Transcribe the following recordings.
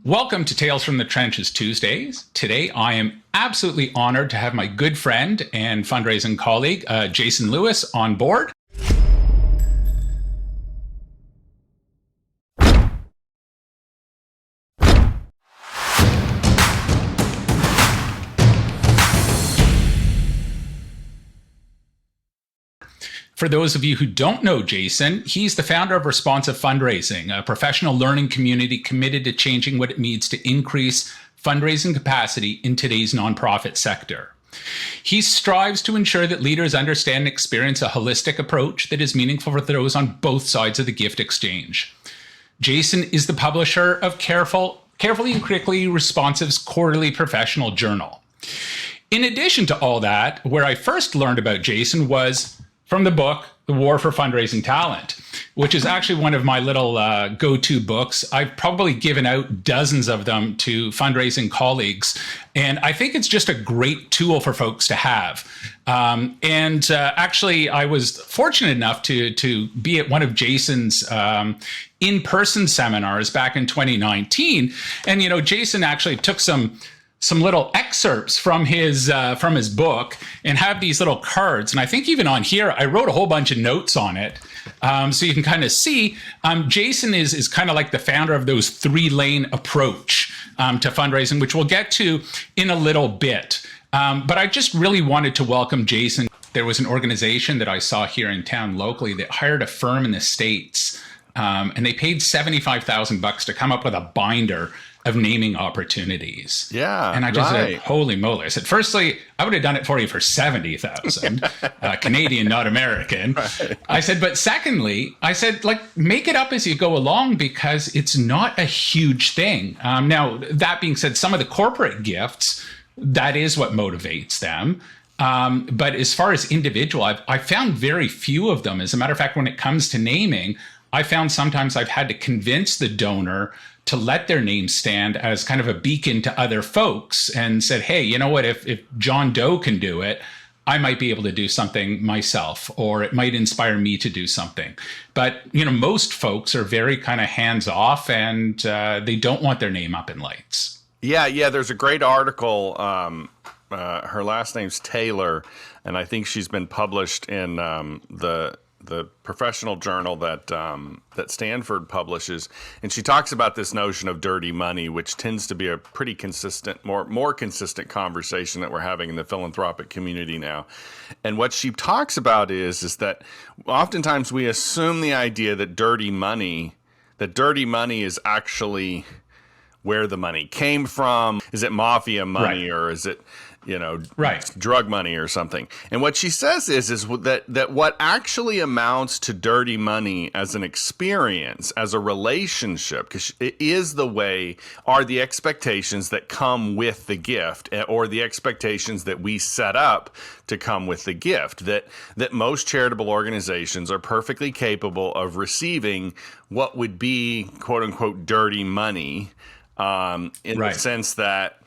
Welcome to Tales from the Trenches Tuesdays. Today, I am absolutely honored to have my good friend and fundraising colleague, Jason Lewis, on board. For those of you who don't know Jason, he's the founder of Responsive Fundraising, a professional learning community committed to changing what it means to increase fundraising capacity in today's nonprofit sector. He strives to ensure that leaders understand and experience a holistic approach that is meaningful for those on both sides of the gift exchange. Jason is the publisher of Carefully and Critically Responsive's quarterly professional journal. In addition to all that, where I first learned about Jason was from the book, The War for Fundraising Talent, which is actually one of my little go-to books. I've probably given out dozens of them to fundraising colleagues, and I think it's just a great tool for folks to have. Actually, I was fortunate enough to be at one of Jason's in-person seminars back in 2019, and Jason actually took some little excerpts from his book and have these little cards. And I think even on here, I wrote a whole bunch of notes on it. So you can kind of see Jason is kind of like the founder of those 3-lane approach to fundraising, which we'll get to in a little bit. But I just really wanted to welcome Jason. There was an organization that I saw here in town locally that hired a firm in the States, and they paid $75,000 to come up with a binder of naming opportunities. Yeah. And I just said, holy moly. I said, firstly, I would have done it for you for 70,000, Canadian, not American. Right. I said, but secondly, I said, make it up as you go along because it's not a huge thing. Now, that being said, some of the corporate gifts, that is what motivates them. But as far as individual, I found very few of them. As a matter of fact, when it comes to naming, I found sometimes I've had to convince the donor to let their name stand as kind of a beacon to other folks and said, hey, you know what, if John Doe can do it, I might be able to do something myself, or it might inspire me to do something. But, most folks are very kind of hands off and they don't want their name up in lights. Yeah. There's a great article. Her last name's Taylor, and I think she's been published in the professional journal that Stanford publishes, and she talks about this notion of dirty money, which tends to be a pretty consistent, more consistent conversation that we're having in the philanthropic community now. And what she talks about is that oftentimes we assume the idea that dirty money is actually where the money came from. Is it mafia money, right, or is it right, drug money or something? And what she says is that what actually amounts to dirty money as an experience, as a relationship, because it is are the expectations that come with the gift, or the expectations that we set up to come with the gift, that most charitable organizations are perfectly capable of receiving what would be quote unquote dirty money, in right, the sense that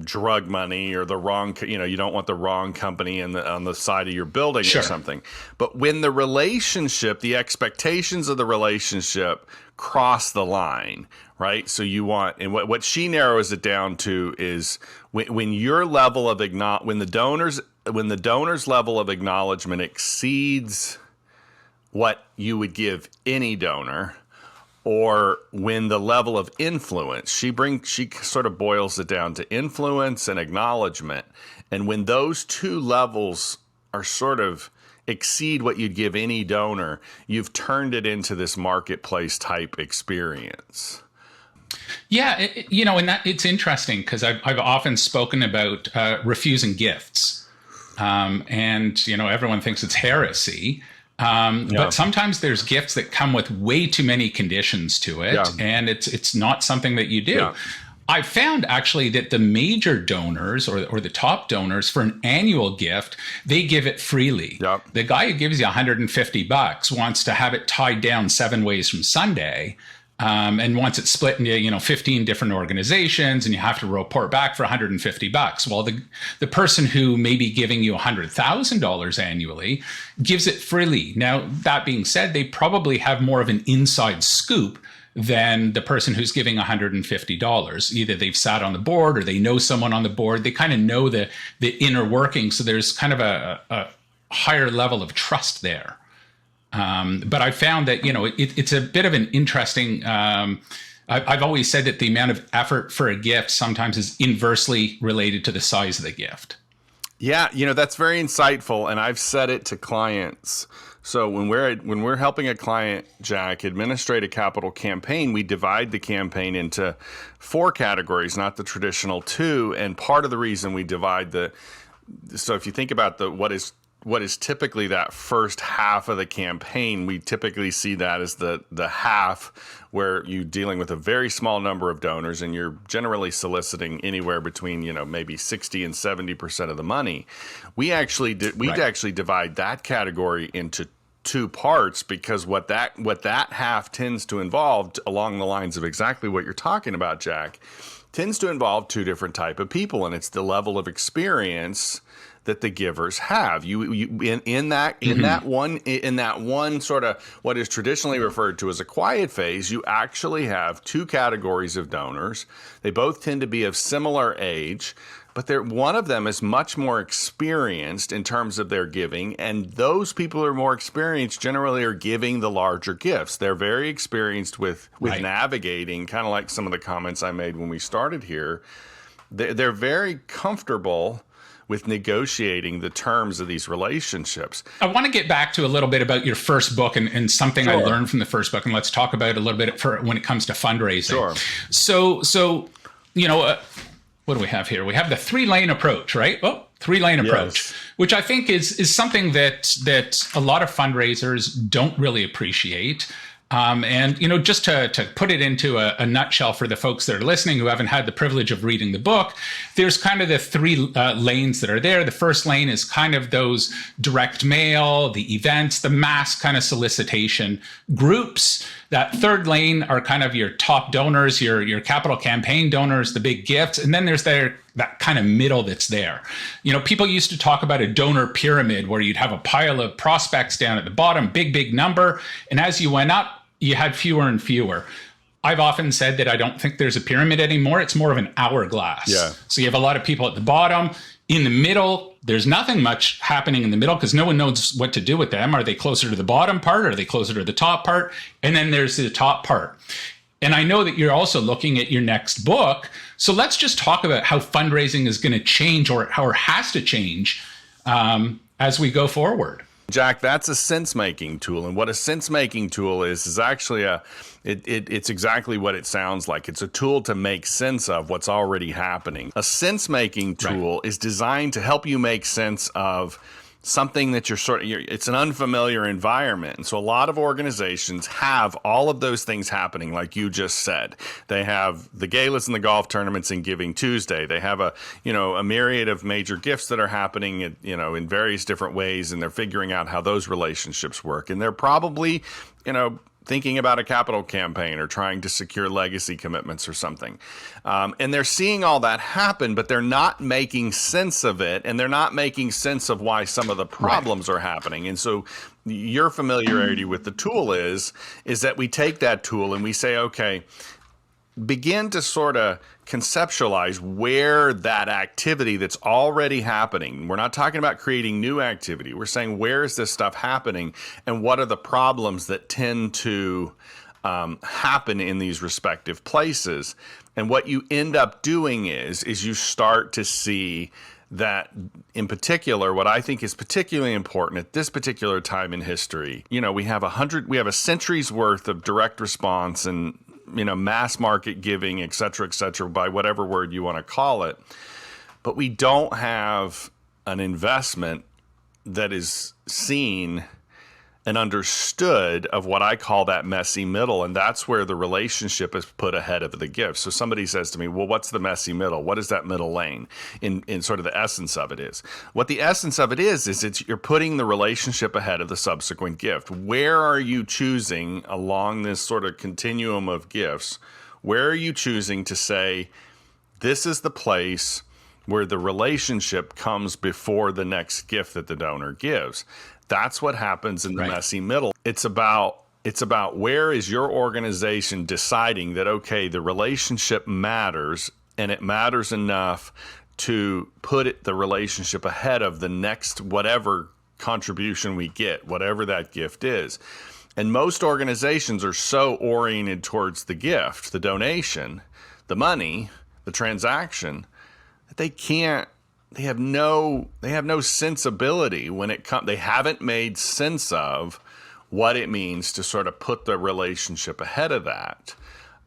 drug money or the wrong, you don't want the wrong company on the side of your building, sure, or something. But when the expectations of the relationship cross the line, right? So you want, and what she narrows it down to is when your level of when the donor's level of acknowledgement exceeds what you would give any donor, or when the level of influence, she sort of boils it down to influence and acknowledgement. And when those two levels are sort of exceed what you'd give any donor, you've turned it into this marketplace type experience. Yeah, and that it's interesting because I've often spoken about refusing gifts, and everyone thinks it's heresy. But sometimes there's gifts that come with way too many conditions to it, and it's not something that you do. Yeah. I found actually that the major donors or the top donors for an annual gift, they give it freely. Yep. The guy who gives you $150 wants to have it tied down 7 ways from Sunday. And once it's split into 15 different organizations, and you have to report back for $150. Well, the person who may be giving you $100,000 annually gives it freely. Now, that being said, they probably have more of an inside scoop than the person who's giving $150. Either they've sat on the board or they know someone on the board. They kind of know the inner working. So there's kind of a higher level of trust there. But I found that, it's a bit of an interesting, I've always said that the amount of effort for a gift sometimes is inversely related to the size of the gift. Yeah, that's very insightful, and I've said it to clients. So when we're helping a client, Jack, administrate a capital campaign, we divide the campaign into 4 categories, not the traditional 2. And part of the reason we divide so if you think about what is typically that first half of the campaign, we typically see that as the half where you're dealing with a very small number of donors and you're generally soliciting anywhere between, maybe 60 and 70% of the money. We actually divide that category into 2 parts, because what that half tends to involve, along the lines of exactly what you're talking about, Jack, tends to involve 2 different type of people, and it's the level of experience that the givers have. In that one sort of what is traditionally referred to as a quiet phase, you actually have 2 categories of donors. They both tend to be of similar age, but one of them is much more experienced in terms of their giving, and those people who are more experienced generally are giving the larger gifts. They're very experienced with Right. navigating, kind of like some of the comments I made when we started here. They're very comfortable with negotiating the terms of these relationships. I want to get back to a little bit about your first book and something I Sure. learned from the first book, and let's talk about it a little bit for when it comes to fundraising. Sure. So what do we have here? We have the 3-lane approach, right? Well, 3-lane approach, Yes. which I think is something that a lot of fundraisers don't really appreciate. And just to put it into a nutshell for the folks that are listening who haven't had the privilege of reading the book, there's kind of the 3 lanes that are there. The first lane is kind of those direct mail, the events, the mass kind of solicitation groups. That 3rd lane are kind of your top donors, your capital campaign donors, the big gifts. And then there's that kind of middle that's there. People used to talk about a donor pyramid where you'd have a pile of prospects down at the bottom, big number. And as you went up, you had fewer and fewer. I've often said that I don't think there's a pyramid anymore. It's more of an hourglass. Yeah. So you have a lot of people at the bottom. In the middle, there's nothing much happening in the middle because no one knows what to do with them. Are they closer to the bottom part? Are they closer to the top part? And then there's the top part. And I know that you're also looking at your next book. So let's just talk about how fundraising is going to change or has to change as we go forward. Jack, that's a sense-making tool, and what a sense-making tool is actually it's exactly what it sounds like. It's a tool to make sense of what's already happening. A sense-making tool is designed to help you make sense of something that it's an unfamiliar environment. And so a lot of organizations have all of those things happening, like you just said. They have the galas and the golf tournaments and Giving Tuesday. They have a myriad of major gifts that are happening, in various different ways, and they're figuring out how those relationships work. And they're probably, thinking about a capital campaign or trying to secure legacy commitments or something. And they're seeing all that happen, but they're not making sense of it, and they're not making sense of why some of the problems are happening. And so your familiarity with the tool is that we take that tool and we say, okay, begin to sort of conceptualize where that activity that's already happening. We're not talking about creating new activity. We're saying, where is this stuff happening, and what are the problems that tend to happen in these respective places? And what you end up doing is you start to see that, in particular, what I think is particularly important at this particular time in history, we have a century's worth of direct response and mass market giving, et cetera, by whatever word you want to call it. But we don't have an investment that is seen and understood of what I call that messy middle. And that's where the relationship is put ahead of the gift. So somebody says to me, well, what's the messy middle? What is that middle lane in sort of the essence of it is? What the essence of it is you're putting the relationship ahead of the subsequent gift. Where are you choosing along this sort of continuum of gifts? Where are you choosing to say, this is the place where the relationship comes before the next gift that the donor gives? That's what happens in the messy middle. It's about It's about where is your organization deciding that, okay, the relationship matters, and it matters enough to put the relationship ahead of the next whatever contribution we get, whatever that gift is. And most organizations are so oriented towards the gift, the donation, the money, the transaction, that they have no sensibility when it comes. They haven't made sense of what it means to sort of put the relationship ahead of that.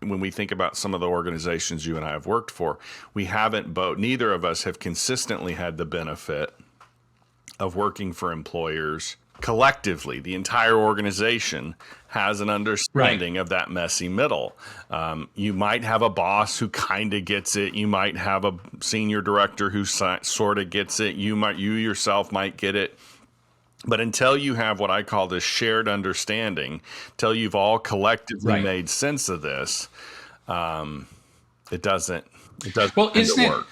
When we think about some of the organizations you and I have worked for, neither of us have consistently had the benefit of working for employers collectively. The entire organization has an understanding of that messy middle. You might have a boss who kind of gets it. You might have a senior director who sort of gets it. You yourself might get it. But until you have what I call this shared understanding, till you've all collectively made sense of this, it doesn't work.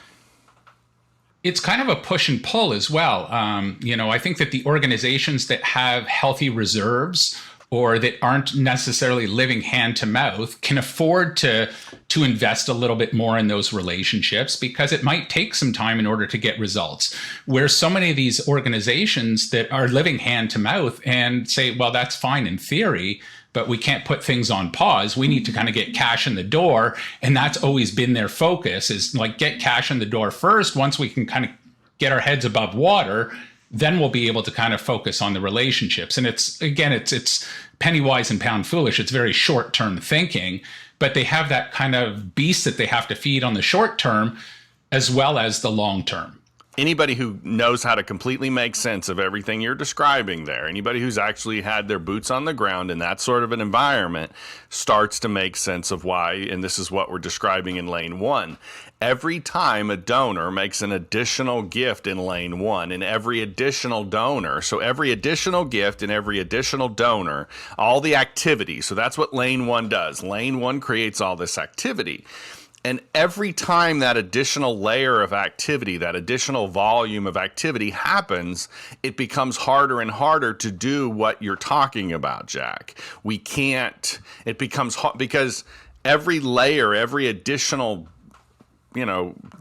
It's kind of a push and pull as well. I think that the organizations that have healthy reserves or that aren't necessarily living hand to mouth can afford to invest a little bit more in those relationships, because it might take some time in order to get results. Where so many of these organizations that are living hand to mouth and say, well, that's fine in theory, but we can't put things on pause. We need to kind of get cash in the door. And that's always been their focus, is like get cash in the door first. Once we can kind of get our heads above water, then we'll be able to kind of focus on the relationships. And it's penny wise and pound foolish. It's very short-term thinking, but they have that kind of beast that they have to feed on the short term as well as the long term. Anybody who knows how to completely make sense of everything you're describing there, anybody who's actually had their boots on the ground in that sort of an environment, starts to make sense of why, and this is what we're describing in lane one. Every time a donor makes an additional gift in lane one, and every additional donor, so every additional gift and every additional donor, all the activity, so that's what lane one does. Lane one creates all this activity. And every time that additional layer of activity, that additional volume of activity happens, it becomes harder and harder to do what you're talking about, Jack. It becomes hard because every layer, every additional,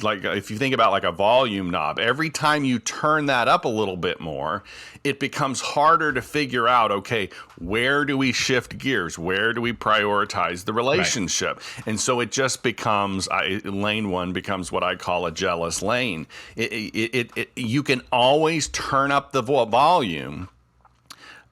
like if you think about like a volume knob, every time you turn that up a little bit more, it becomes harder to figure out, okay, where do we shift gears? Where do we prioritize the relationship? Right. And so it just becomes, lane one becomes what I call a jealous lane. You can always turn up the volume,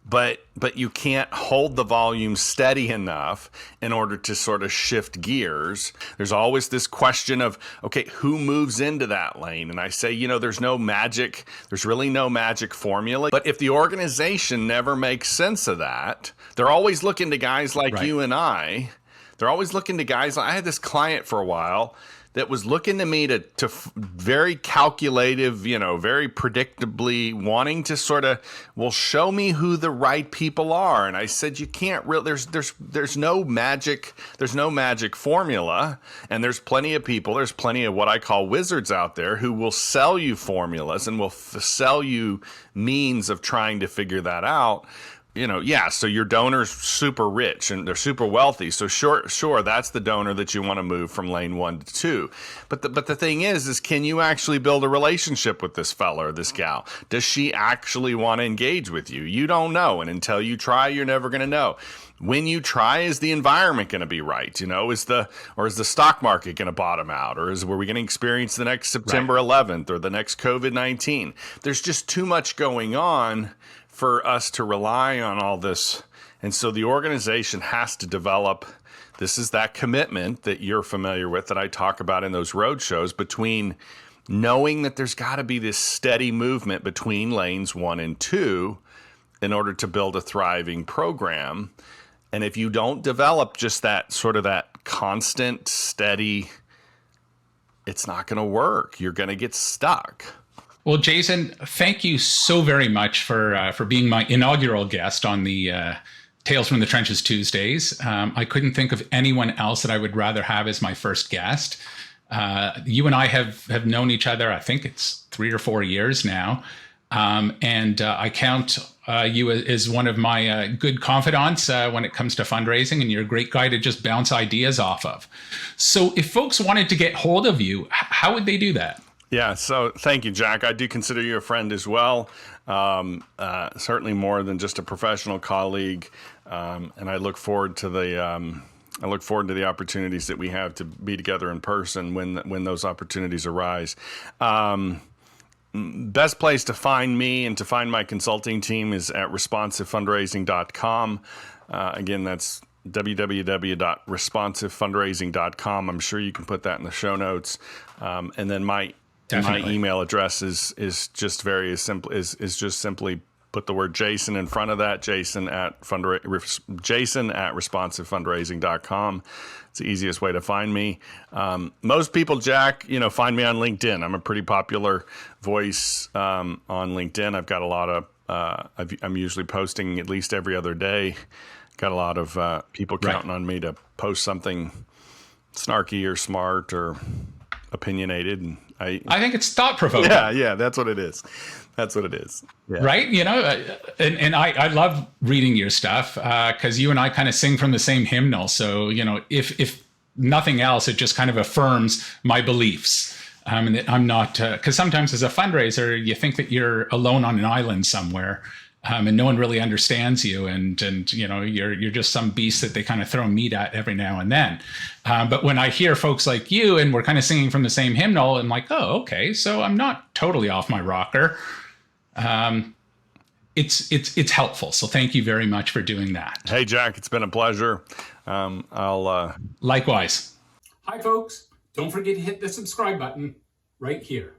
but you can't hold the volume steady enough in order to sort of shift gears. There's always this question of, okay, who moves into that lane? And I say, there's really no magic formula. But if the organization never makes sense of that, they're always looking to guys like you and I. They're always looking to guys. I had this client for a while that was looking to me to very calculative, very predictably wanting to sort of, show me who the right people are. And I said, you can't really, there's no magic formula. And there's plenty of people, there's plenty of what I call wizards out there who will sell you formulas and will sell you means of trying to figure that out. So your donor's super rich and they're super wealthy. So sure, that's the donor that you want to move from lane 1 to 2. But the thing is can you actually build a relationship with this fella or this gal? Does she actually want to engage with you? You don't know. And until you try, you're never going to know. When you try, is the environment going to be right? Is the stock market going to bottom out? Or were we going to experience the next September 11th or the next COVID-19? There's just too much going on for us to rely on all this. And so the organization has to develop, this is that commitment that you're familiar with that I talk about in those road shows, between knowing that there's got to be this steady movement between lanes 1 and 2 in order to build a thriving program. And if you don't develop just that sort of that constant, steady, it's not going to work. You're going to get stuck. Well, Jason, thank you so very much for being my inaugural guest on the Tales from the Trenches Tuesdays. I couldn't think of anyone else that I would rather have as my first guest. You and I have known each other, I think it's 3 or 4 years now. And I count you as one of my good confidants when it comes to fundraising, and you're a great guy to just bounce ideas off of. So if folks wanted to get hold of you, how would they do that? Yeah, so thank you, Jack. I do consider you a friend as well. Certainly more than just a professional colleague, and I look forward to the opportunities that we have to be together in person when those opportunities arise. Best place to find me and to find my consulting team is at responsivefundraising.com. Again, that's www.responsivefundraising.com. I'm sure you can put that in the show notes. And then my email address is just very simple. Is just simply put the word Jason in front of that. Jason at responsivefundraising.com. It's the easiest way to find me. Most people, Jack, find me on LinkedIn. I'm a pretty popular voice on LinkedIn. I've got a lot of. I'm usually posting at least every other day. Got a lot of people counting on me to post something snarky or smart or opinionated, and I think it's thought-provoking. Yeah, that's what it is. That's what it is. Yeah. Right? And I love reading your stuff because you and I kind of sing from the same hymnal. So, if nothing else, it just kind of affirms my beliefs. And that I'm not, because sometimes as a fundraiser, you think that you're alone on an island somewhere. And no one really understands you, and you're just some beast that they kind of throw meat at every now and then. But when I hear folks like you, and we're kind of singing from the same hymnal, I'm like, oh, okay, so I'm not totally off my rocker. It's helpful. So thank you very much for doing that. Hey, Jack, it's been a pleasure. Likewise. Hi, folks. Don't forget to hit the subscribe button right here.